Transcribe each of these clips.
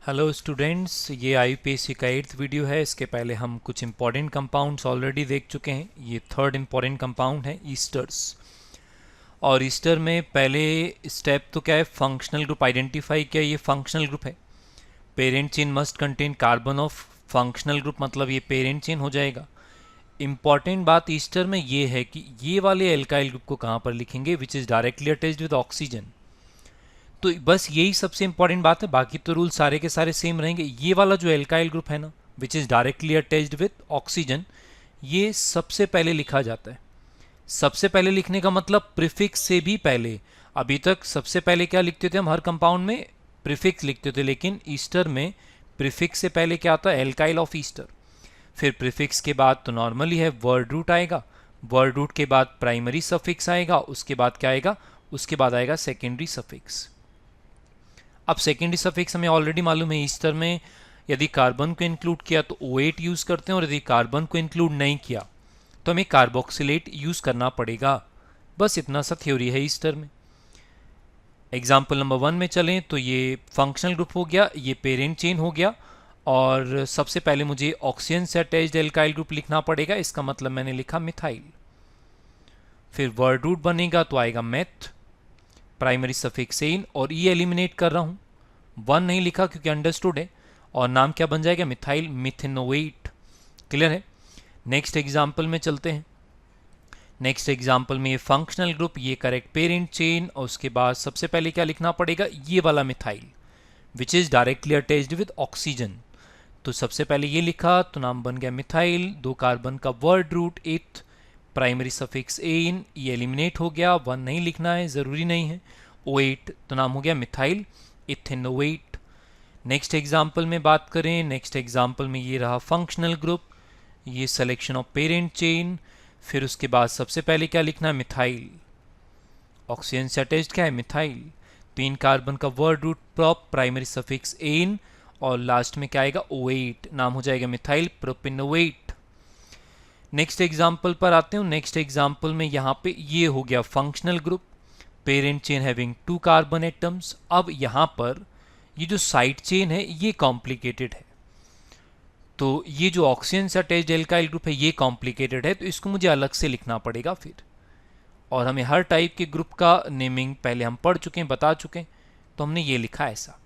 Hello students, ये आईयूपीएससी का 8th video है। इसके पहले हम कुछ इंपॉर्टेंट कंपाउंड्स ऑलरेडी देख चुके हैं। ये थर्ड इंपॉर्टेंट कंपाउंड है ईस्टर्स। और ईस्टर में पहले स्टेप तो क्या है, फंक्शनल ग्रुप आइडेंटिफाई किया। ये फंक्शनल ग्रुप है। Parent chain must contain carbon of functional group, मतलब ये पेरेंट चेन हो जाएगा। इंपॉर्टेंट बात ईस्टर में ये है कि ये वाले एल्काइल ग्रुप को कहाँ पर लिखेंगे, which is directly attached with oxygen. तो बस यही सबसे इंपॉर्टेंट बात है, बाकी तो रूल सारे के सारे सेम रहेंगे। ये वाला जो एल्काइल ग्रुप है ना, which is directly attached with oxygen, ये सबसे पहले लिखा जाता है। सबसे पहले लिखने का मतलब प्रीफिक्स से भी पहले। अभी तक सबसे पहले क्या लिखते थे हम, हर कंपाउंड में प्रीफिक्स लिखते थे, लेकिन ईस्टर में प्रीफिक्स से पहले क्या आता है, एल्काइल ऑफ ईस्टर। फिर प्रीफिक्स के बाद तो नॉर्मली है वर्ड रूट आएगा, वर्ड रूट के बाद प्राइमरी सफिक्स आएगा, उसके बाद क्या आएगा, उसके बाद आएगा सेकेंडरी सफिक्स। अब सेकेंडरी सफिक्स हमें ऑलरेडी मालूम है, ईस्टर में यदि कार्बन को इंक्लूड किया तो O8 यूज़ करते हैं, और यदि कार्बन को इंक्लूड नहीं किया तो हमें कार्बोक्सिलेट यूज़ करना पड़ेगा। बस इतना सा थ्योरी है ईस्टर में। एग्जाम्पल नंबर 1 में चलें तो ये फंक्शनल ग्रुप हो गया, ये पेरेंट चेन हो गया, और सबसे पहले मुझे ऑक्सीजन से अटैच्ड एल्काइल ग्रुप लिखना पड़ेगा। इसका मतलब मैंने लिखा मिथाइल। फिर वर्ड रूट बनेगा तो आएगा मेथ, प्राइमरी सफिक्स एन, और ई एलिमिनेट कर रहा हूँ, 1 नहीं लिखा क्योंकि अंडरस्टूड है, और नाम क्या बन जाएगा, मिथाइल मिथेनोएट। क्लियर है। नेक्स्ट एग्जाम्पल में चलते हैं। नेक्स्ट एग्जाम्पल में ये फंक्शनल ग्रुप, ये करेक्ट पेरेंट चेन, और उसके बाद सबसे पहले क्या लिखना पड़ेगा, ये वाला methyl which is directly attached with oxygen. तो सबसे पहले ये लिखा तो नाम बन गया मिथाइल, 2 कार्बन का वर्ड रूट इथ, प्राइमरी सफिक्स एन, ये एलिमिनेट हो गया, 1 नहीं लिखना है, ज़रूरी नहीं है, O8 तो नाम हो गया मिथाइल इथेनोएट। नेक्स्ट एग्जाम्पल में बात करें, नेक्स्ट एग्जाम्पल में ये रहा फंक्शनल ग्रुप, ये सिलेक्शन ऑफ पेरेंट चेन। फिर उसके बाद सबसे पहले क्या लिखना है, मिथाइल, ऑक्सीजन से अटैच्ड क्या है, मिथाइल, 3 कार्बन का word root prop, primary suffix ane, और लास्ट में क्या आएगा, O8, नाम हो जाएगा मिथाइल प्रोपेनोएट। नेक्स्ट एग्जाम्पल पर आते हैं। नेक्स्ट एग्जाम्पल में यहाँ पे ये हो गया functional group, parent chain having 2 carbon atoms. अब यहाँ पर ये जो साइड चेन है ये कॉम्प्लिकेटेड है, तो ये जो ऑक्सीजन से अटैच्ड एल्काइल ग्रुप है ये कॉम्प्लिकेटेड है, तो इसको मुझे अलग से लिखना पड़ेगा फिर। और हमें हर टाइप के ग्रुप का नेमिंग पहले हम पढ़ चुके हैं, बता चुके हैं, तो हमने ये लिखा ऐसा।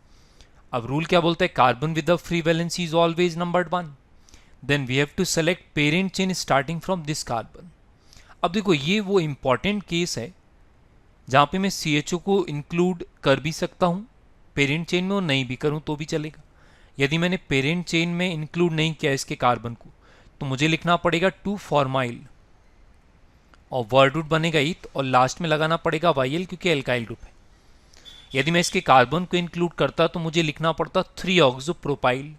अब रूल क्या बोलता है, carbon with the free valency is always numbered 1, then we have to select parent chain starting from this carbon. अब देखो ये वो इंपॉर्टेंट केस है जहाँ पे मैं CHO को इंक्लूड कर भी सकता हूँ पेरेंट चेन में, और नहीं भी करूँ तो भी चलेगा। यदि मैंने पेरेंट चेन में इंक्लूड नहीं किया इसके कार्बन को, तो मुझे लिखना पड़ेगा 2 फॉर्माइल, और वर्ड रूट बनेगा इथ, और लास्ट में लगाना पड़ेगा YL क्योंकि एल्काइल ग्रुप है। यदि मैं इसके कार्बन को इंक्लूड करता तो मुझे लिखना पड़ता 3 ऑक्सोप्रोपाइल।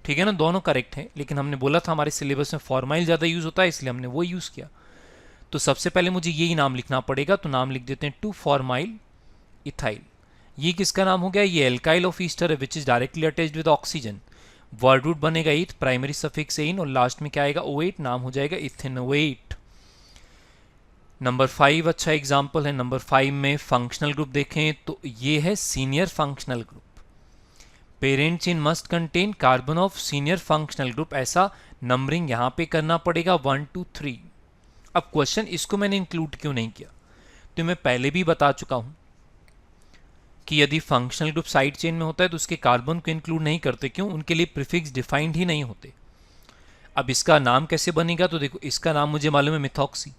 ठीक है ना, दोनों करेक्ट हैं, लेकिन हमने बोला था हमारे सिलेबस में फॉर्माइल ज़्यादा यूज़ होता है, इसलिए हमने वो यूज़ किया। तो सबसे पहले मुझे यही नाम लिखना पड़ेगा, तो नाम लिख देते हैं 2 फॉर्माइल इथाइल। ये किसका नाम हो गया, ये एल्काइल ऑफ ईस्टर है which is directly attached with oxygen. Word root बनेगा इथ, प्राइमरी सफिक्स एन, और लास्ट में क्या आएगा, O8, नाम हो जाएगा इथेनोएट। नंबर 5 अच्छा एग्जाम्पल है। नंबर 5 में फंक्शनल ग्रुप देखें तो ये है senior functional group, parent chain must contain carbon of senior functional group, ऐसा नंबरिंग यहाँ पे करना पड़ेगा 1 2 3। अब क्वेश्चन, इसको मैंने इंक्लूड क्यों नहीं किया, तो मैं पहले भी बता चुका हूं कि यदि फंक्शनल ग्रुप साइड चेन में होता है तो उसके कार्बन को इंक्लूड नहीं करते। क्यों, उनके लिए प्रीफिक्स डिफाइंड ही नहीं होते। अब इसका नाम कैसे बनेगा, तो देखो इसका नाम मुझे मालूम है मिथॉक्सी,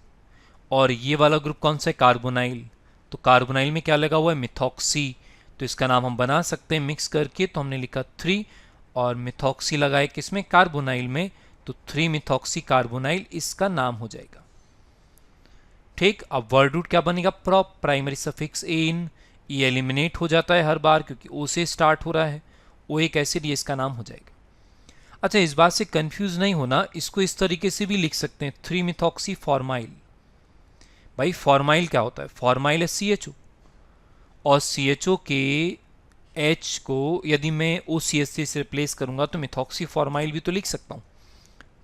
और ये वाला ग्रुप कौन सा है, कार्बोनाइल, तो कार्बोनाइल में क्या लगा हुआ है, मिथॉक्सी, तो इसका नाम हम बना सकते हैं मिक्स करके। तो हमने लिखा 3, और मिथॉक्सी लगाए किसमें, कार्बोनाइल में, तो 3 मिथॉक्सी कार्बोनाइल इसका नाम हो जाएगा। ठीक, अब वर्ड रूट क्या बनेगा, प्रॉप, प्राइमरी सफिक्स एन, ये एलिमिनेट हो जाता है हर बार क्योंकि O से स्टार्ट हो रहा है, O एक एसिड, ये इसका नाम हो जाएगा। अच्छा, इस बात से कंफ्यूज नहीं होना, इसको इस तरीके से भी लिख सकते हैं 3 मिथॉक्सी फॉर्माइल। भाई फॉर्माइल क्या होता है, फॉर्माइल है CHO, और CHO के H को यदि मैं OCH से रिप्लेस करूंगा तो मिथॉक्सी फॉर्माइल भी तो लिख सकता हूं।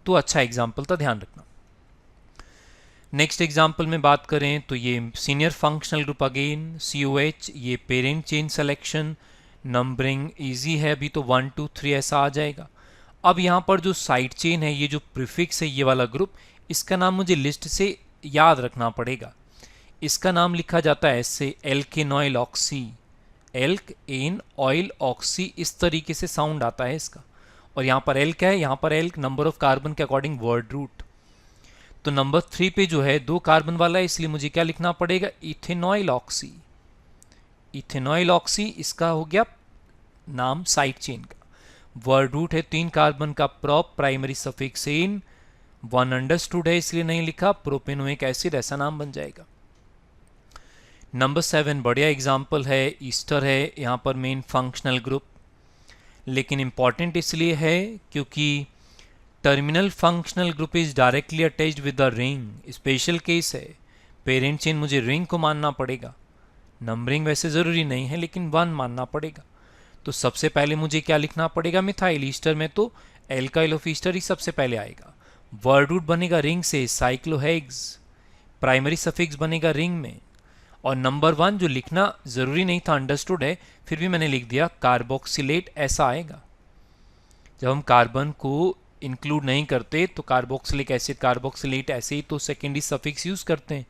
तो अच्छा एग्जाम्पल था, ध्यान रखना। नेक्स्ट एग्जाम्पल में बात करें तो ये senior functional group again COH, ये parent chain selection. Numbering easy है, अभी तो 1 2 3 ऐसा आ जाएगा। अब यहाँ पर जो साइड चेन है, ये जो प्रीफिक्स है ये वाला ग्रुप, इसका नाम मुझे लिस्ट से याद रखना पड़ेगा। इसका नाम लिखा जाता है ऐसे, alkanoyl oxy, alkanoyl oxy, इस तरीके से साउंड आता है इसका। और यहाँ पर एल्क है, यहाँ पर एल्क नंबर ऑफ कार्बन के अकॉर्डिंग वर्ड रूट। तो नंबर 3 पे जो है 2 कार्बन वाला है, इसलिए मुझे क्या लिखना पड़ेगा, इथेनॉइल ऑक्सी। इथेनॉइल ऑक्सी इसका हो गया नाम साइड चेन का। वर्ड रूट है 3 कार्बन का prop, primary suffix ane, 1 understood है इसलिए नहीं लिखा, प्रोपेनोइक एसिड ऐसा नाम बन जाएगा। नंबर 7 बढ़िया एग्जाम्पल है, ईस्टर है, यहाँ पर मेन फंक्शनल ग्रुप, लेकिन इंपॉर्टेंट इसलिए है क्योंकि terminal functional group is directly attached with the ring, special case है। पेरेंट चेन मुझे रिंग को मानना पड़ेगा, नंबरिंग वैसे ज़रूरी नहीं है लेकिन 1 मानना पड़ेगा। तो सबसे पहले मुझे क्या लिखना पड़ेगा, मिथाइल। ईस्टर में तो एल्काइल ऑफ ईस्टर ही सबसे पहले आएगा। वर्ड रूट बनेगा रिंग से, साइक्लोहेक्स, प्राइमरी सफिक्स बनेगा रिंग में। और नंबर 1 जो लिखना ज़रूरी नहीं था, अंडरस्टूड है, फिर भी मैंने लिख दिया, कार्बोक्सिलेट ऐसा आएगा। जब हम कार्बन को इंक्लूड नहीं करते तो कार्बोक्सिलिक एसिड, कार्बोक्सिलेट ऐसे ही तो सेकेंडरी सफिक्स यूज़ करते हैं।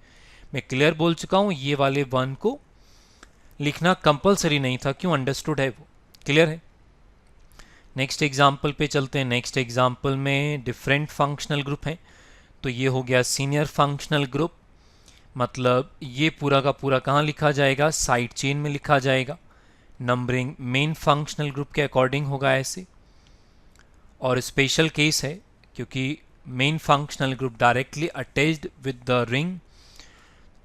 मैं क्लियर बोल चुका हूँ, ये वाले 1 को लिखना कंपलसरी नहीं था, क्यों, अंडरस्टूड है वो, क्लियर है। नेक्स्ट एग्जाम्पल पे चलते हैं। नेक्स्ट एग्जाम्पल में डिफरेंट फंक्शनल ग्रुप हैं, तो ये हो गया सीनियर फंक्शनल ग्रुप, मतलब ये पूरा का पूरा कहाँ लिखा जाएगा, साइड चेन में लिखा जाएगा। नंबरिंग मेन फंक्शनल ग्रुप के अकॉर्डिंग होगा ऐसे। और स्पेशल केस है क्योंकि main functional group directly attached with the ring.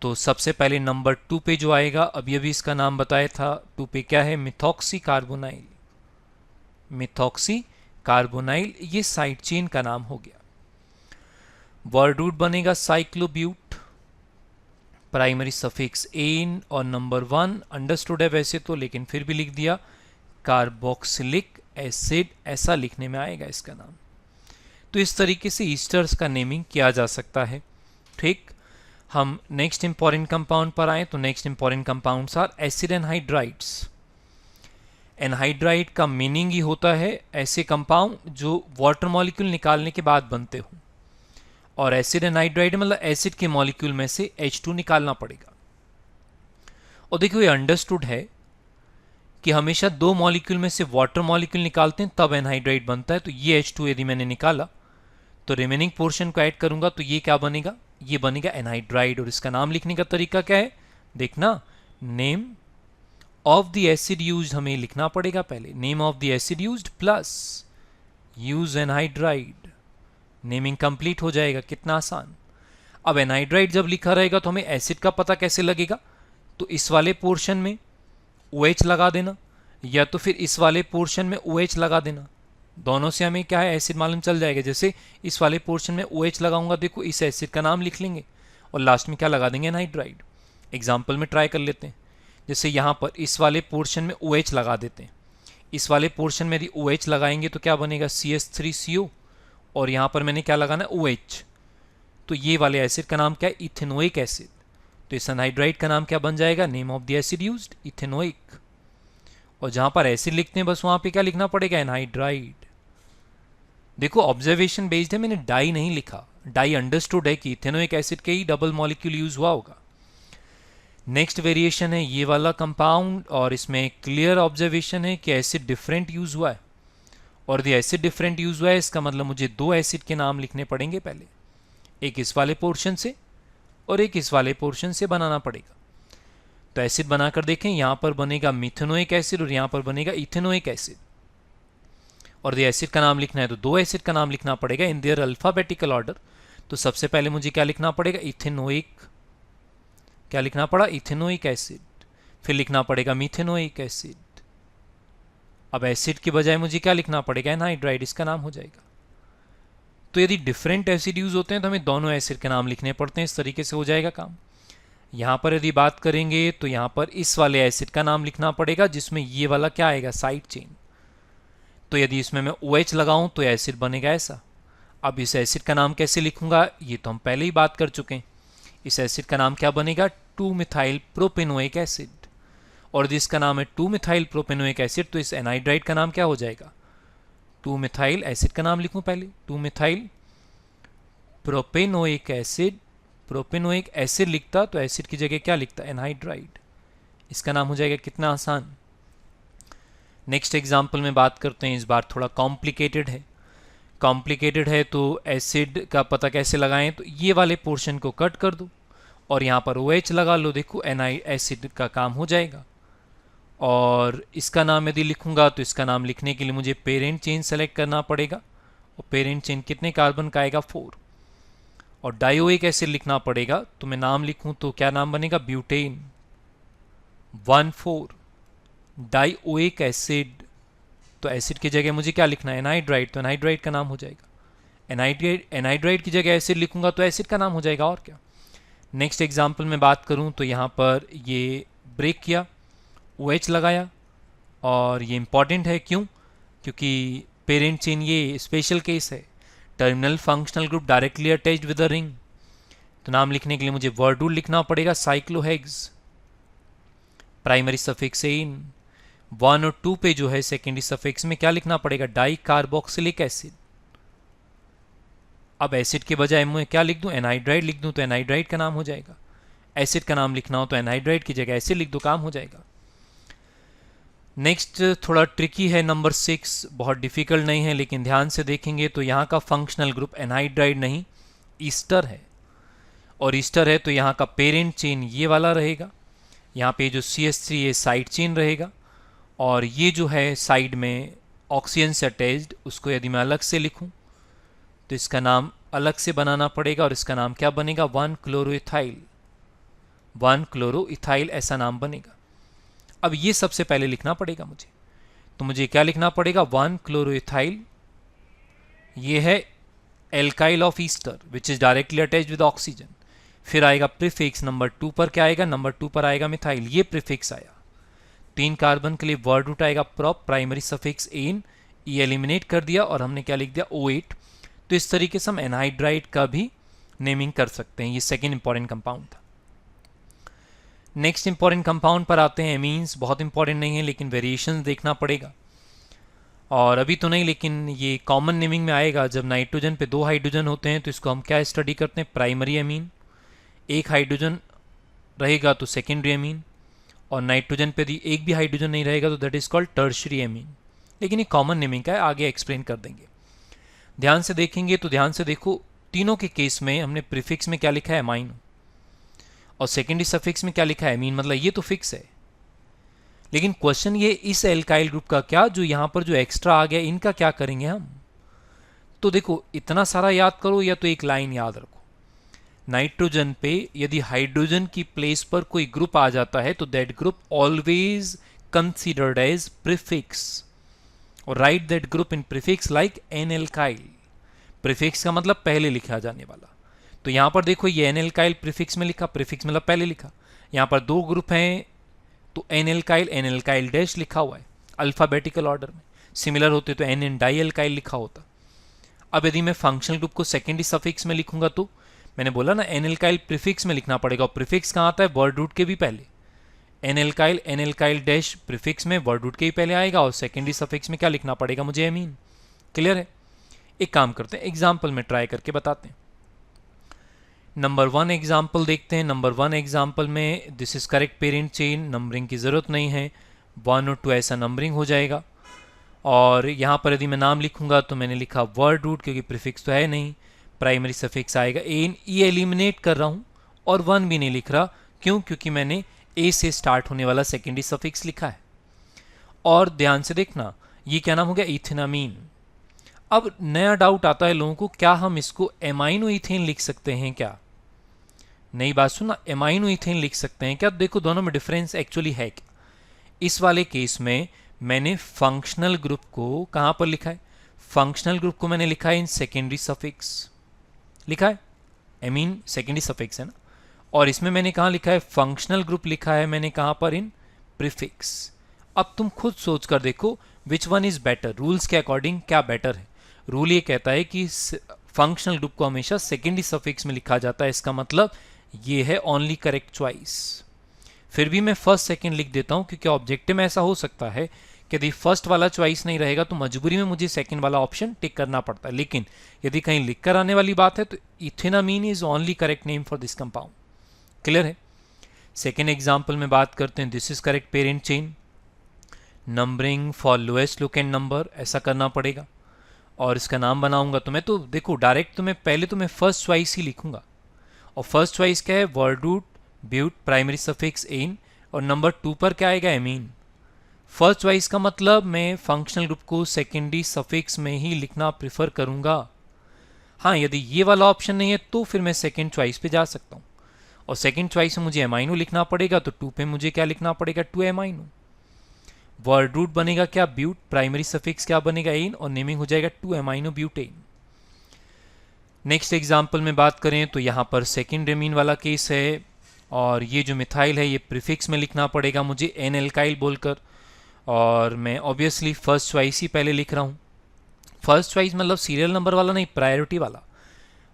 तो सबसे पहले नंबर 2 पे जो आएगा, अभी अभी इसका नाम बताया था, 2 पे क्या है, मिथॉक्सी कार्बोनाइल। मिथॉक्सी कार्बोनाइल ये साइड चेन का नाम हो गया। वर्ड रूट बनेगा साइक्लोब्यूट, प्राइमरी सफिक्स एन, और नंबर 1 अंडरस्टूड है वैसे तो, लेकिन फिर भी लिख दिया, कार्बोक्सिलिक एसिड ऐसा लिखने में आएगा इसका नाम। तो इस तरीके से ईस्टर्स का नेमिंग किया जा सकता है। ठीक, हम नेक्स्ट इंपॉर्टेंट कंपाउंड पर आए तो next important compounds are acid anhydrides. Anhydride का मीनिंग ही होता है ऐसे कंपाउंड जो वाटर मॉलिक्यूल निकालने के बाद बनते हो, और एसिड एनहाइड्राइड मतलब एसिड के मॉलिक्यूल में से H2 निकालना पड़ेगा। और देखो ये अंडरस्टूड है कि हमेशा 2 मॉलिक्यूल में से वाटर मॉलिक्यूल निकालते हैं तब एनहाइड्राइड बनता है। तो ये H2 यदि मैंने निकाला तो रिमेनिंग पोर्शन को ऐड करूंगा तो ये क्या बनेगा, ये बनेगा एनहाइड्राइड। और इसका नाम लिखने का तरीका क्या है, देखना, name of the acid used हमें लिखना पड़ेगा पहले, name of the acid used plus use anhydride, naming complete हो जाएगा। कितना आसान। अब एनहाइड्राइड जब लिखा रहेगा तो हमें एसिड का पता कैसे लगेगा, तो इस वाले पोर्शन में OH लगा देना, या तो फिर इस वाले पोर्शन में OH लगा देना, दोनों से हमें क्या है एसिड मालूम चल जाएगा। जैसे इस वाले पोर्शन में OH लगाऊंगा, देखो इस एसिड का नाम लिख लेंगे और लास्ट में क्या लगा देंगे, एनहाइड्राइड। एग्जाम्पल में ट्राई कर लेते हैं, जैसे यहाँ पर इस वाले पोर्शन में OH लगा देते हैं, इस वाले पोर्शन में यदि OH लगाएंगे तो क्या बनेगा, CH3CO, और यहाँ पर मैंने क्या लगाना है, OH। तो ये वाले एसिड का नाम क्या है, इथेनोइक एसिड। तो इस एनहाइड्राइड का नाम क्या बन जाएगा, name of the acid used ethanoic. और जहां पर एसिड लिखते हैं बस वहां पे क्या लिखना पड़ेगा, एनहाइड्राइड। देखो ऑब्जर्वेशन बेस्ड है, मैंने डाई नहीं लिखा, डाई अंडरस्टूड है कि इथेनोइक एसिड के ही डबल मॉलिक्यूल यूज हुआ होगा। नेक्स्ट वेरिएशन है ये वाला कंपाउंड, और इसमें क्लियर ऑब्जर्वेशन है कि एसिड डिफरेंट यूज हुआ है, और यदि एसिड डिफरेंट यूज हुआ है इसका मतलब मुझे 2 एसिड के नाम लिखने पड़ेंगे पहले, एक इस वाले पोर्शन से और एक इस वाले पोर्शन से बनाना पड़ेगा। तो एसिड बनाकर देखें, यहां पर बनेगा मिथेनोइक एसिड और यहां पर बनेगा इथेनोइक एसिड। और ये एसिड का नाम लिखना है तो 2 एसिड का नाम लिखना पड़ेगा इन देयर अल्फाबेटिकल ऑर्डर। तो सबसे पहले मुझे क्या लिखना पड़ेगा, इथेनोइक, क्या लिखना पड़ा, इथेनोइक एसिड, फिर लिखना पड़ेगा मिथेनोइक एसिड। अब एसिड के बजाय मुझे क्या लिखना पड़ेगा, एनहाइड्राइड, इसका नाम हो जाएगा। तो यदि डिफरेंट एसिड यूज होते हैं तो हमें दोनों एसिड के नाम लिखने पड़ते हैं, इस तरीके से हो जाएगा काम। यहाँ पर यदि बात करेंगे तो यहाँ पर इस वाले एसिड का नाम लिखना पड़ेगा जिसमें ये वाला क्या आएगा, साइड चेन। तो यदि इसमें मैं OH लगाऊं तो एसिड बनेगा ऐसा। अब इस एसिड का नाम कैसे लिखूंगा, ये तो हम पहले ही बात कर चुके हैं। इस एसिड का नाम क्या बनेगा, 2 मिथाइल प्रोपेनोइक एसिड। और जिसका नाम है 2 मिथाइल प्रोपेनोइक एसिड, तो इस एनहाइड्राइड का नाम क्या हो जाएगा? 2 मिथाइल एसिड का नाम लिखूं पहले, 2 methyl propanoic acid. Propanoic acid लिखता तो एसिड की जगह क्या लिखता? एनहाइड्राइड। इसका नाम हो जाएगा, कितना आसान। नेक्स्ट एग्जाम्पल में बात करते हैं, इस बार थोड़ा कॉम्प्लिकेटेड है। कॉम्प्लिकेटेड है तो एसिड का पता कैसे लगाएं? तो ये वाले पोर्शन को कट कर दो और यहाँ पर OH लगा लो, देखो एसिड का काम हो जाएगा। और इसका नाम यदि लिखूंगा तो इसका नाम लिखने के लिए मुझे पेरेंट चेन सेलेक्ट करना पड़ेगा, और पेरेंट चेन कितने कार्बन का आएगा? 4। और डाइओइक एसिड लिखना पड़ेगा, तो मैं नाम लिखूं तो क्या नाम बनेगा? ब्यूटेन 1,4। डाइओइक एसिड, तो एसिड की जगह मुझे क्या लिखना है? एनहाइड्राइड, तो एनहाइड्राइड का नाम हो जाएगा। एनहाइड्राइड की जगह एसिड लिखूंगा तो एसिड का नाम हो जाएगा, और क्या। नेक्स्ट एग्जाम्पल में बात करूं तो यहाँ पर ये ब्रेक किया, OH लगाया, और ये इंपॉर्टेंट है, क्यों? क्योंकि पेरेंट चेन ये स्पेशल केस है, terminal functional group directly attached with the ring. तो नाम लिखने के लिए मुझे वर्डूल लिखना पड़ेगा, साइक्लोहेक्स, प्राइमरी सफिक्स एन। 1 और 2 पे जो है सेकेंडरी सफिक्स में क्या लिखना पड़ेगा? Di carboxylic acid. अब एसिड के बजाय मैं क्या लिख दूं? एनहाइड्राइड लिख दूं, तो एनहाइड्राइड का नाम हो जाएगा। एसिड का नाम लिखना हो तो एनहाइड्राइड की जगह एसिड लिख दो, काम हो जाएगा। नेक्स्ट थोड़ा ट्रिकी है, नंबर 6, बहुत डिफिकल्ट नहीं है, लेकिन ध्यान से देखेंगे तो यहाँ का फंक्शनल ग्रुप एनहाइड्राइड नहीं ईस्टर है, और ईस्टर है तो यहाँ का पेरेंट चेन ये वाला रहेगा। यहाँ पे जो CH3 ये साइड चेन रहेगा, और ये जो है साइड में ऑक्सीजन से अटैच्ड, उसको यदि मैं अलग से लिखूं तो इसका नाम अलग से बनाना पड़ेगा, और इसका नाम क्या बनेगा? 1-क्लोरोइथाइल। 1-क्लोरोइथाइल ऐसा नाम बनेगा। अब ये सबसे पहले लिखना पड़ेगा मुझे, तो मुझे क्या लिखना पड़ेगा? 1-क्लोरोइथाइल, ये है alkyl of Easter which is directly attached with oxygen. फिर आएगा प्रीफिक्स नंबर 2 पर, क्या आएगा? नंबर 2 पर आएगा मिथाइल, ये प्रीफिक्स आया। 3 कार्बन के लिए वर्ड रूट आएगा प्रॉप, प्राइमरी सफिक्स एन, ये एलिमिनेट कर दिया, और हमने क्या लिख दिया? O8। तो इस तरीके से हम एनहाइड्राइड का भी नेमिंग कर सकते हैं। ये सेकेंड इंपॉर्टेंट कंपाउंड था। नेक्स्ट इंपॉर्टेंट कंपाउंड पर आते हैं, एमीन्स। बहुत इंपॉर्टेंट नहीं है, लेकिन वेरिएशन देखना पड़ेगा, और अभी तो नहीं, लेकिन ये कॉमन नेमिंग में आएगा। जब नाइट्रोजन पे 2 हाइड्रोजन होते हैं तो इसको हम क्या स्टडी करते हैं? Primary amine. 1 हाइड्रोजन रहेगा तो सेकेंडरी एमीन, और नाइट्रोजन पे यदि 1 भी हाइड्रोजन नहीं रहेगा तो that is called tertiary amine. लेकिन ये कॉमन नेमिंग का है, आगे एक्सप्लेन कर देंगे। ध्यान से देखेंगे तो ध्यान से देखो, तीनों के केस में हमने प्रीफिक्स में क्या लिखा है? अमाइनो, और सेकेंडरी सफिक्स में क्या लिखा है? अमीन। मतलब ये तो फिक्स है, लेकिन क्वेश्चन ये इस एल्काइल ग्रुप का क्या, जो यहां पर जो एक्स्ट्रा आ गया, इनका क्या करेंगे हम? तो देखो, इतना सारा याद करो या तो एक लाइन याद रखो। नाइट्रोजन पे यदि हाइड्रोजन की प्लेस पर कोई ग्रुप आ जाता है तो that group always considered as prefix, और write that group in prefix like an alkyl. Prefix का मतलब पहले लिखा जाने वाला। तो यहां पर देखो, ये एन एल्काइल प्रीफिक्स में लिखा, प्रीफिक्स मतलब पहले लिखा। यहां पर 2 ग्रुप हैं तो एन एल्काइल डैश लिखा हुआ है अल्फाबेटिकल ऑर्डर में। सिमिलर होते तो एन डाई एल्काइल लिखा होता। अब यदि मैं फंक्शनल ग्रुप को सेकेंडरी सफिक्स में लिखूंगा तो मैंने बोला ना, एन एल्काइल प्रीफिक्स में लिखना पड़ेगा, और प्रीफिक्स कहाँ आता है? वर्ड रूट के भी पहले। एन एल्काइल डैश प्रीफिक्स में वर्ड रूट के ही पहले आएगा, और सेकेंडरी सफिक्स में क्या लिखना पड़ेगा मुझे? एमीन। क्लियर है? एक काम करते हैं, एग्जाम्पल में ट्राई करके बताते हैं। नंबर 1 एग्जाम्पल देखते हैं। नंबर 1 एग्जाम्पल में this is correct parent chain, numbering की ज़रूरत नहीं है, 1 और 2 ऐसा नंबरिंग हो जाएगा। और यहाँ पर यदि मैं नाम लिखूंगा तो मैंने लिखा वर्ड रूट, क्योंकि प्रीफिक्स तो है नहीं। प्राइमरी सफिक्स आएगा एन, ये एलिमिनेट कर रहा हूँ, और 1 भी नहीं लिख रहा, क्यों? क्योंकि मैंने ए से स्टार्ट होने वाला सेकेंडरी सफिक्स लिखा है। और ध्यान से देखना, ये क्या नाम हो गया? इथेनामीन। अब नया डाउट आता है लोगों को, क्या हम इसको एमाइनो इथेन लिख सकते हैं क्या? नई बात सुना, एमाइनो इथेन लिख सकते हैं क्या? देखो, दोनों में डिफरेंस एक्चुअली है क्या। इस वाले केस में मैंने फंक्शनल ग्रुप को कहां पर लिखा है? फंक्शनल ग्रुप को मैंने लिखा है इन सेकेंडरी सफिक्स, लिखा है एमीन सेकेंडरी सफिक्स है ना। और इसमें मैंने कहा लिखा है फंक्शनल ग्रुप, लिखा है मैंने कहां पर? इन प्रीफिक्स। अब तुम खुद सोच कर देखो which one is better, rules के अकॉर्डिंग क्या बेटर है। रूल ये कहता है कि फंक्शनल ग्रुप को हमेशा सेकेंडरी सफिक्स में लिखा जाता है, इसका मतलब ये है ओनली करेक्ट चॉइस। फिर भी मैं फर्स्ट सेकंड लिख देता हूँ, क्योंकि ऑब्जेक्टिव में ऐसा हो सकता है कि यदि फर्स्ट वाला चॉइस नहीं रहेगा तो मजबूरी में मुझे सेकंड वाला ऑप्शन टिक करना पड़ता है। लेकिन यदि कहीं लिख कर आने वाली बात है तो ethanamine is only correct name for this compound. Clear है? सेकेंड एग्जाम्पल में बात करते हैं, this is correct parent chain, numbering for lowest locant number, ऐसा करना पड़ेगा। और इसका नाम बनाऊंगा तो मैं तो देखो डायरेक्ट तो मैं पहले तो मैं फर्स्ट चॉइस ही लिखूंगा, और फर्स्ट चॉइस क्या है, word root but primary suffix ane, और नंबर 2 पर क्या आएगा, एमीन। फर्स्ट चॉइस का मतलब मैं फंक्शनल ग्रुप को सेकेंडरी सफिक्स में ही लिखना प्रिफर करूंगा। हाँ, यदि ये वाला ऑप्शन नहीं है तो फिर मैं सेकेंड चॉइस पे जा सकता हूँ, और सेकेंड चॉइस में मुझे एमाइनो लिखना पड़ेगा, तो 2 पे मुझे क्या लिखना पड़ेगा, 2 एमाइनो। वर्ड रूट बनेगा क्या, ब्यूट, प्राइमरी सफिक्स क्या बनेगा, एन, और नेमिंग हो जाएगा 2 एमाइनो ब्यूटेन। नेक्स्ट एग्जाम्पल में बात करें तो यहाँ पर सेकेंड एमीन वाला केस है, और ये जो मिथाइल है ये प्रीफिक्स में लिखना पड़ेगा मुझे एन एल्काइल बोलकर, और मैं ऑब्वियसली फर्स्ट चॉइस ही पहले लिख रहा हूँ। फर्स्ट चॉइस मतलब सीरियल नंबर वाला नहीं, प्रायोरिटी वाला।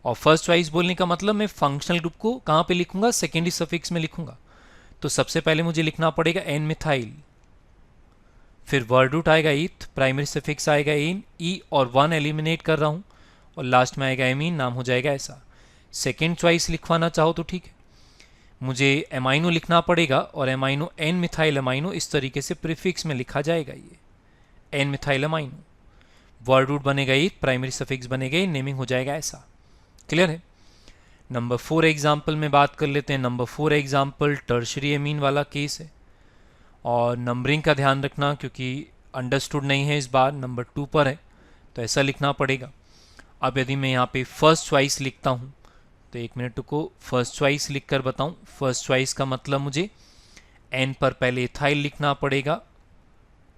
और फर्स्ट चॉइस बोलने का मतलब मैं फंक्शनल ग्रुप को कहाँ पे लिखूंगा, सेकेंडरी सफिक्स में लिखूंगा। तो सबसे पहले मुझे लिखना पड़ेगा एन मिथाइल, फिर वर्ड रूट आएगा ईथ, प्राइमरी सफिक्स आएगा एन, ई और 1 एलिमिनेट कर रहा हूँ, और लास्ट में आएगा एमीन, नाम हो जाएगा ऐसा। सेकेंड चॉइस लिखवाना चाहो तो ठीक है, मुझे एमाइनो लिखना पड़ेगा, और एमाइनो एन मिथाइल एमाइनो इस तरीके से प्रीफिक्स में लिखा जाएगा, ये N methyl amino. Word root बनेगा ईथ, प्राइमरी सफिक्स बनेगा, नेमिंग हो जाएगा ऐसा। क्लियर है? नंबर 4 एग्जाम्पल में बात कर लेते हैं। नंबर 4 एग्जाम्पल टर्शरी एमीन वाला केस है, और नंबरिंग का ध्यान रखना क्योंकि अंडरस्टूड नहीं है इस बार, नंबर 2 पर है तो ऐसा लिखना पड़ेगा। अब यदि मैं यहाँ पे फर्स्ट चॉइस लिखता हूँ तो 1 मिनट को फर्स्ट चॉइस लिख कर बताऊँ। फर्स्ट चॉइस का मतलब मुझे एन पर पहले इथाइल लिखना पड़ेगा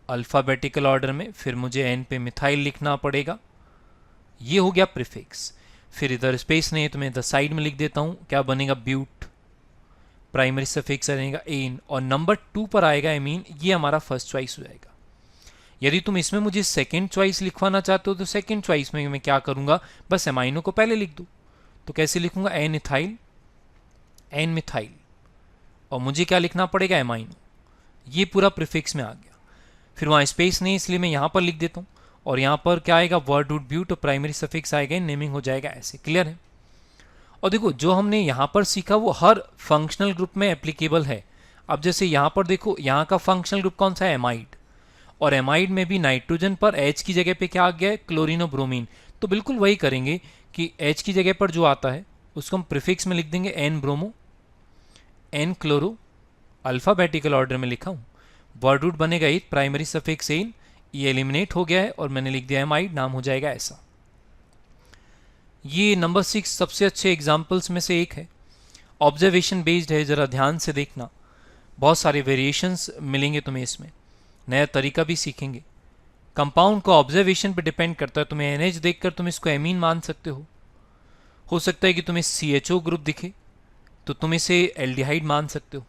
अल्फ़ाबेटिकल ऑर्डर में, फिर मुझे एन पे मिथाइल लिखना पड़ेगा, ये हो गया प्रीफिक्स। फिर इधर स्पेस नहीं है तो मैं इधर साइड में लिख देता हूँ, क्या बनेगा, ब्यूट, प्राइमरी सफिक्स रहेगा एन, और नंबर 2 पर आएगा एमीन, ये हमारा फर्स्ट चॉइस हो जाएगा। यदि तुम इसमें मुझे सेकेंड चॉइस लिखवाना चाहते हो तो सेकेंड चॉइस में मैं क्या करूँगा, बस एमाइनो को पहले लिख दूँ। तो कैसे लिखूँगा, एन इथाइल, एन मिथाइल, और मुझे क्या लिखना पड़ेगा, एमाइनो, ये पूरा प्रीफिक्स में आ गया। फिर वहाँ स्पेस नहीं इसलिए मैं यहाँ पर लिख देता हूँ, और यहाँ पर क्या आएगा, वर्ड रूट ब्यूट, और प्राइमरी सफिक्स आएगा, नेमिंग हो जाएगा ऐसे। क्लियर है? और देखो जो हमने यहाँ पर सीखा वो हर फंक्शनल ग्रुप में एप्लीकेबल है। अब जैसे यहाँ पर देखो, यहाँ का फंक्शनल ग्रुप कौन सा है, एमाइड, और एमाइड में भी नाइट्रोजन पर H की जगह पे क्या आ गया है, क्लोरीन और ब्रोमीन। तो बिल्कुल वही करेंगे कि H की जगह पर जो आता है उसको हम प्रीफिक्स में लिख देंगे N bromo, N chloro, alphabetical order में लिखा हूँ। वर्ड रूट बनेगा ईथ, प्राइमरी सफिक्स एन, ये एलिमिनेट हो गया है और मैंने लिख दिया एमाइड, नाम हो जाएगा ऐसा। ये नंबर 6 सबसे अच्छे एग्जाम्पल्स में से एक है, ऑब्जर्वेशन बेस्ड है, ज़रा ध्यान से देखना, बहुत सारे वेरिएशंस मिलेंगे तुम्हें इसमें, नया तरीका भी सीखेंगे। कंपाउंड को ऑब्जर्वेशन पे डिपेंड करता है, तुम्हें NH देखकर तुम इसको एमीन मान सकते हो सकता है कि तुम्हें CHO ग्रुप दिखे तो तुम इसे एल्डिहाइड मान सकते हो,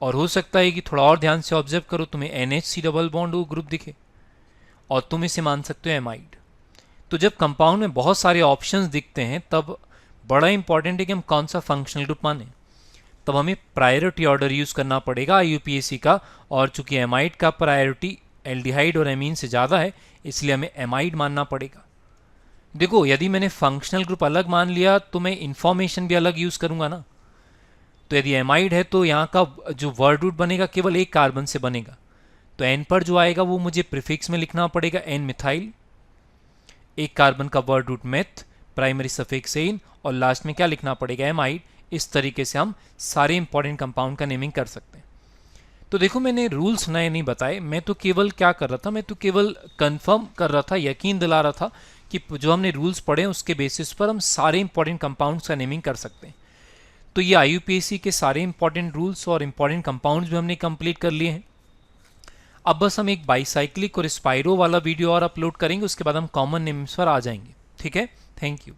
और हो सकता है कि थोड़ा और ध्यान से ऑब्जर्व करो, तुम्हें NHC डबल बॉन्ड वो ग्रुप दिखे और तुम इसे मान सकते हो एमाइड। तो जब कंपाउंड में बहुत सारे ऑप्शंस दिखते हैं तब बड़ा इंपॉर्टेंट है कि हम कौन सा फंक्शनल ग्रुप माने, तब हमें प्रायोरिटी ऑर्डर यूज़ करना पड़ेगा IUPAC का, और चूंकि एमाइड का प्रायोरिटी एल्डिहाइड और एमीन से ज़्यादा है इसलिए हमें एमाइड मानना पड़ेगा। देखो यदि मैंने फंक्शनल ग्रुप अलग मान लिया तो मैं इंफॉर्मेशन भी अलग यूज़ करूँगा ना। तो यदि एमाइड है तो यहाँ का जो वर्ड रूट बनेगा केवल एक कार्बन से बनेगा, तो एन पर जो आएगा वो मुझे प्रीफिक्स में लिखना पड़ेगा एन मिथाइल, एक कार्बन का word root meth, primary suffix ane, और लास्ट में क्या लिखना पड़ेगा, एमाइड। इस तरीके से हम सारे इंपॉर्टेंट कंपाउंड का नेमिंग कर सकते हैं। तो देखो मैंने रूल्स नए नहीं बताए, मैं तो केवल क्या कर रहा था, मैं तो केवल कंफर्म कर रहा था, यकीन दिला रहा था कि जो हमने रूल्स पढ़े हैं उसके बेसिस पर हम सारे इंपॉर्टेंट कंपाउंड्स का नेमिंग कर सकते हैं। तो ये IUPAC के सारे इंपॉर्टेंट रूल्स और इंपॉर्टेंट कंपाउंड्स भी हमने कंप्लीट कर लिए हैं। अब बस हम एक बाईसाइक्लिक और स्पाइरो वाला वीडियो और अपलोड करेंगे, उसके बाद हम कॉमन नेम्स पर आ जाएंगे। ठीक है, थैंक यू।